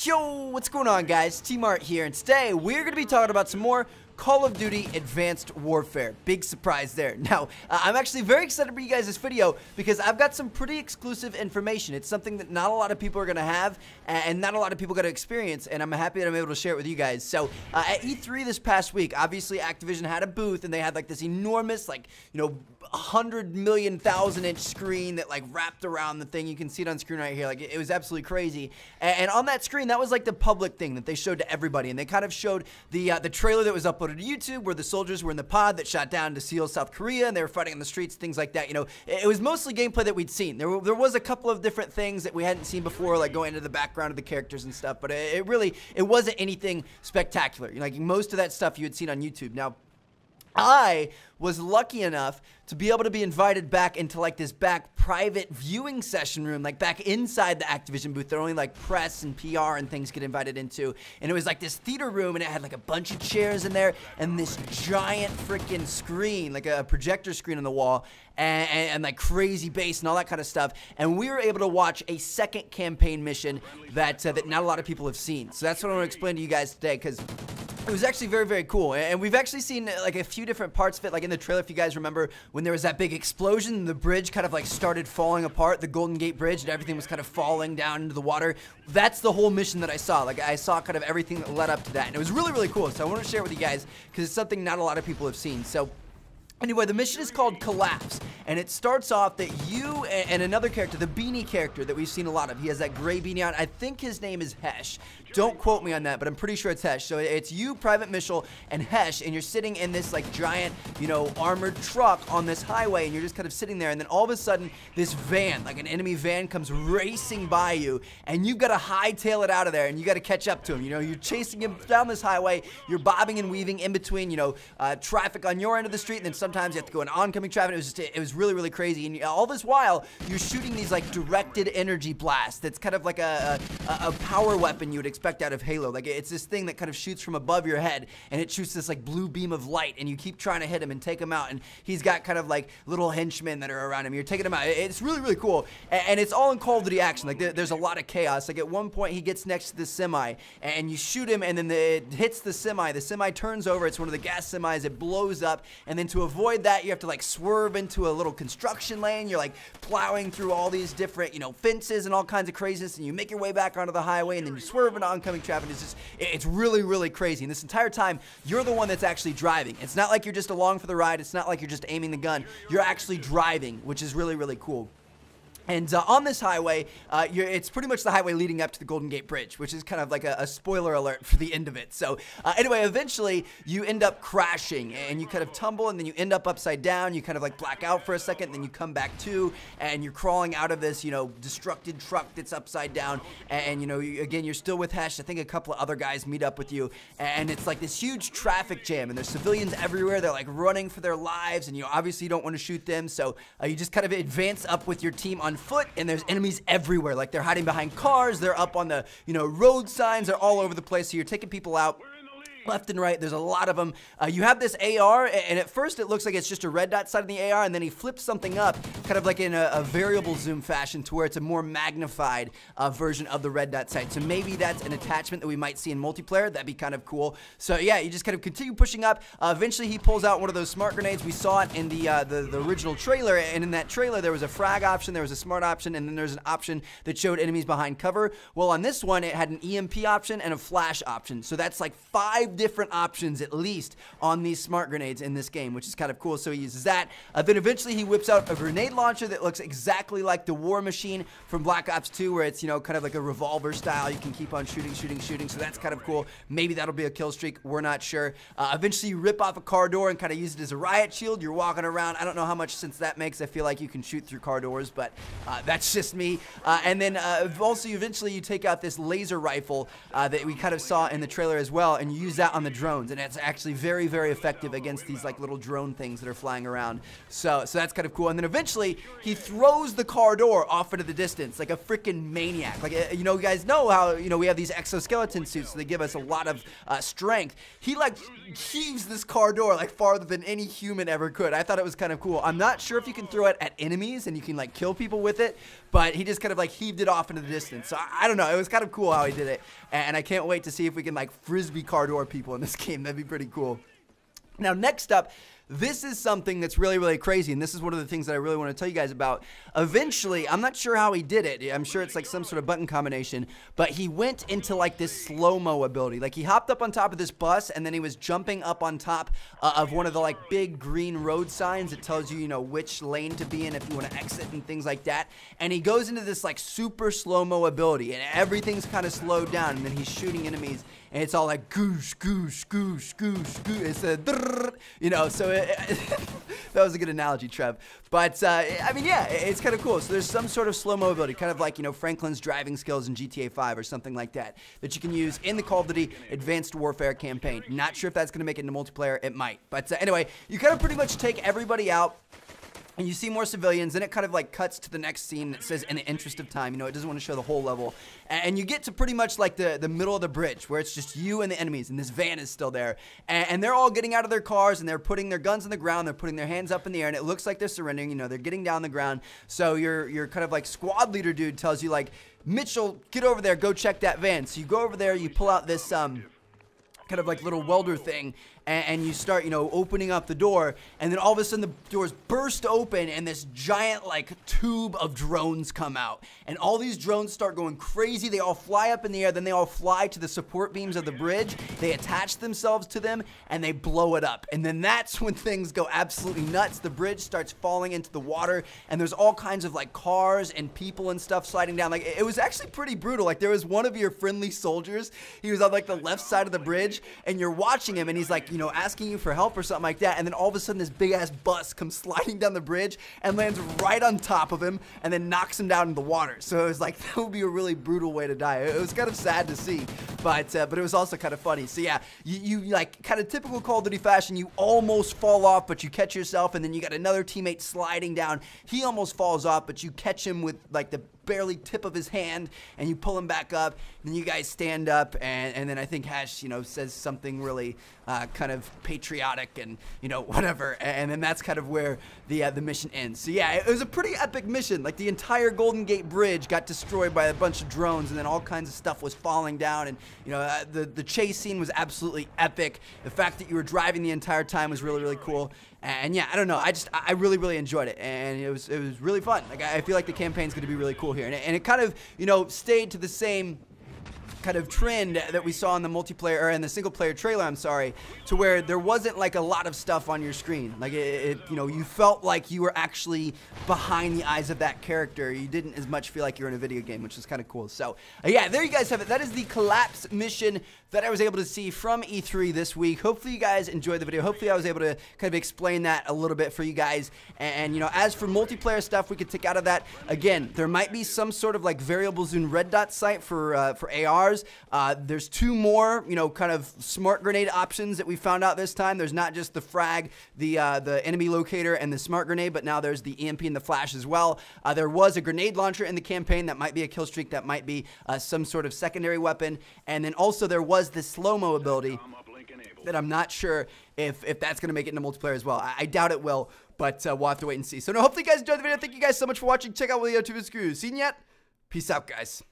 Yo, what's going on, guys? T-Mart here, and today we're going to be talking about some more Call of Duty Advanced Warfare. Big surprise there. Now, I'm actually very excited to bring you guys this video because I've got some pretty exclusive information. It's something that not a lot of people are going to have and not a lot of people got to experience, and I'm happy that I'm able to share it with you guys. So, at E3 this past week, obviously Activision had a booth, and they had like this enormous, like, 100 million, 1,000-inch screen that like wrapped around the thing. You can see it on screen right here. Like, it was absolutely crazy. And on that screen, that was like the public thing that they showed to everybody, and they kind of showed the trailer that was uploaded to YouTube where the soldiers were in the pod that shot down to seal South Korea, and they were fighting in the streets, things like that. It was mostly gameplay that we'd seen. There was a couple of different things that we hadn't seen before, like going into the background of the characters and stuff, but it wasn't anything spectacular. Like most of that stuff you had seen on YouTube. Now, I was lucky enough to be able to be invited back into like this back private viewing session room, like back inside the Activision booth. They're only like press and PR and things get invited into, and it was like this theater room, and it had like a bunch of chairs in there and this giant freaking screen, like a projector screen on the wall, and like crazy bass and all that kind of stuff. And we were able to watch a second campaign mission that not a lot of people have seen. So that's what I want to explain to you guys today, because it was actually very, very cool, and we've actually seen like a few different parts of it, like in the trailer, if you guys remember, when there was that big explosion and the bridge kind of like started falling apart, the Golden Gate Bridge, and everything was kind of falling down into the water. That's the whole mission that I saw. Like, I saw kind of everything that led up to that, and it was really, really cool, so I want to share it with you guys, because it's something not a lot of people have seen. So anyway, the mission is called Collapse, and it starts off that you and another character, the beanie character that we've seen a lot of, he has that gray beanie on. I think his name is Hesh. Don't quote me on that, but I'm pretty sure it's Hesh. So it's you, Private Mitchell, and Hesh, and you're sitting in this like giant, armored truck on this highway, and you're just kind of sitting there, and then all of a sudden, this van, like an enemy van, comes racing by you, and you've got to hightail it out of there, and you got to catch up to him. You're chasing him down this highway, you're bobbing and weaving in between, traffic on your end of the street, and then sometimes you have to go in oncoming traffic. It was really, really crazy, and all this while, you're shooting these like directed energy blasts. That's kind of like a power weapon you would expect out of Halo. Like, it's this thing that kind of shoots from above your head, and it shoots this like blue beam of light, and you keep trying to hit him and take him out, and he's got kind of like little henchmen that are around him. You're taking him out. It's really, really cool, and it's all in Call of Duty action. Like, there's a lot of chaos. Like, at one point, he gets next to the semi, and you shoot him, and then it hits the semi. The semi turns over. It's one of the gas semis. It blows up, and then to avoid that, you have to like swerve into a little construction lane. You're like plowing through all these different, fences and all kinds of craziness, and you make your way back onto the highway, and then you swerve into oncoming traffic. It's really, really crazy. And this entire time, you're the one that's actually driving. It's not like you're just along for the ride. It's not like you're just aiming the gun. You're actually driving, which is really, really cool. And on this highway, it's pretty much the highway leading up to the Golden Gate Bridge, which is kind of like a spoiler alert for the end of it. So anyway, eventually you end up crashing, and you kind of tumble, and then you end up upside down. You kind of like black out for a second, then you come back to, and you're crawling out of this, destructed truck that's upside down. And again, you're still with Hesh. I think a couple of other guys meet up with you, and it's like this huge traffic jam, and there's civilians everywhere. They're like running for their lives, and obviously you don't want to shoot them, so you just kind of advance up with your team on foot, and there's enemies everywhere. Like, they're hiding behind cars, they're up on the road signs, they're all over the place, so you're taking people out left and right. There's a lot of them. You have this AR, and at first it looks like it's just a red dot side of the AR, and then he flips something up kind of like in a variable zoom fashion to where it's a more magnified version of the red dot sight. So maybe that's an attachment that we might see in multiplayer. That'd be kind of cool. So yeah, you just kind of continue pushing up. Eventually he pulls out one of those smart grenades. We saw it in the original trailer, and in that trailer there was a frag option, there was a smart option, and then there's an option that showed enemies behind cover. Well, on this one it had an EMP option and a flash option. So that's like 5 different options at least on these smart grenades in this game, which is kind of cool. So he uses that. Then eventually he whips out a grenade launcher that looks exactly like the War Machine from Black Ops 2, where it's kind of like a revolver style. You can keep on shooting. So that's kind of cool. Maybe that'll be a kill streak. We're not sure. Eventually you rip off a car door and kind of use it as a riot shield. You're walking around. I don't know how much sense that makes. I feel like you can shoot through car doors, but that's just me. And then also eventually you take out this laser rifle that we kind of saw in the trailer as well, and you use that that on the drones, and it's actually very, very effective against these like little drone things that are flying around. So that's kind of cool. And then eventually he throws the car door off into the distance like a freaking maniac. Like, you know, you guys know how, you know, we have these exoskeleton suits, so they give us a lot of strength. He like heaves this car door like farther than any human ever could. I thought it was kind of cool. I'm not sure if you can throw it at enemies and you can like kill people with it, but he just kind of like heaved it off into the distance. So I don't know. It was kind of cool how he did it, and I can't wait to see if we can like frisbee car door people in this game. That'd be pretty cool. Now, next up, this is something that's really, really crazy, and this is one of the things that I really want to tell you guys about. Eventually, I'm not sure how he did it. I'm sure it's like some sort of button combination, but he went into like this slow-mo ability. Like, he hopped up on top of this bus, and then he was jumping up on top of one of the like big green road signs that tells you, you know, which lane to be in if you want to exit and things like that. And he goes into this like super slow-mo ability, and everything's kind of slowed down, and then he's shooting enemies, and it's all like goosh, goosh, goosh, goosh, goosh. It's a drrrr, you know, so that was a good analogy, Trev. But, I mean, yeah, it's kind of cool. So there's some sort of slow-mo ability, kind of like, you know, Franklin's driving skills in GTA 5 or something like that you can use in the Call of Duty Advanced Warfare campaign. Not sure if that's going to make it into multiplayer. It might. But anyway, you kind of pretty much take everybody out, and you see more civilians, and it kind of like cuts to the next scene that says, in the interest of time. You know, it doesn't want to show the whole level. And you get to pretty much like the middle of the bridge, where it's just you and the enemies, and this van is still there. And they're all getting out of their cars, and they're putting their guns on the ground, they're putting their hands up in the air, and it looks like they're surrendering. You know, they're getting down the ground. So your kind of like squad leader dude tells you like, Mitchell, get over there, go check that van. So you go over there, you pull out this kind of like little welder thing, and you start, you know, opening up the door, and then all of a sudden the doors burst open, and this giant like tube of drones come out, and all these drones start going crazy. They all fly up in the air, then they all fly to the support beams of the bridge, they attach themselves to them, and they blow it up. And then that's when things go absolutely nuts. The bridge starts falling into the water, and there's all kinds of like cars and people and stuff sliding down. Like, it was actually pretty brutal. Like, there was one of your friendly soldiers, he was on like the left side of the bridge, and you're watching him, and he's like, you know, asking you for help or something like that, and then all of a sudden this big ass bus comes sliding down the bridge and lands right on top of him and then knocks him down in the water. So it was like, that would be a really brutal way to die. It was kind of sad to see, but it was also kind of funny. So yeah, you like kind of typical Call of Duty fashion, you almost fall off, but you catch yourself, and then you got another teammate sliding down. He almost falls off, but you catch him with like the barely tip of his hand, and you pull him back up, and then you guys stand up, and then I think Hash, you know, says something really kind of patriotic and, you know, whatever, and then that's kind of where the mission ends. So yeah, it was a pretty epic mission. Like, the entire Golden Gate Bridge got destroyed by a bunch of drones, and then all kinds of stuff was falling down, and, you know, the chase scene was absolutely epic. The fact that you were driving the entire time was really, really cool. And yeah, I don't know, I really, really enjoyed it, and it was really fun. Like, I feel like the campaign's going to be really cool here, and it kind of, you know, stayed to the same kind of trend that we saw in the multiplayer, or in the single player trailer, I'm sorry, to where there wasn't like a lot of stuff on your screen. Like, you know, you felt like you were actually behind the eyes of that character. You didn't as much feel like you're in a video game, which is kind of cool. So yeah, there you guys have it. That is the collapse mission that I was able to see from E3 this week. Hopefully you guys enjoyed the video. Hopefully I was able to kind of explain that a little bit for you guys. And you know, as for multiplayer stuff we could take out of that, again, there might be some sort of like variable zoom red dot sight for ARs. There's 2 more, you know, kind of smart grenade options that we found out this time. There's not just the frag, the enemy locator, and the smart grenade, but now there's the EMP and the flash as well. There was a grenade launcher in the campaign that might be a kill streak, that might be some sort of secondary weapon, and then also there was this slow-mo ability that I'm not sure if that's going to make it into multiplayer as well. I doubt it will, but we'll have to wait and see. So no, hopefully you guys enjoyed the video. Thank you guys so much for watching. Check out what the YouTube is. Seen yet? Peace out, guys.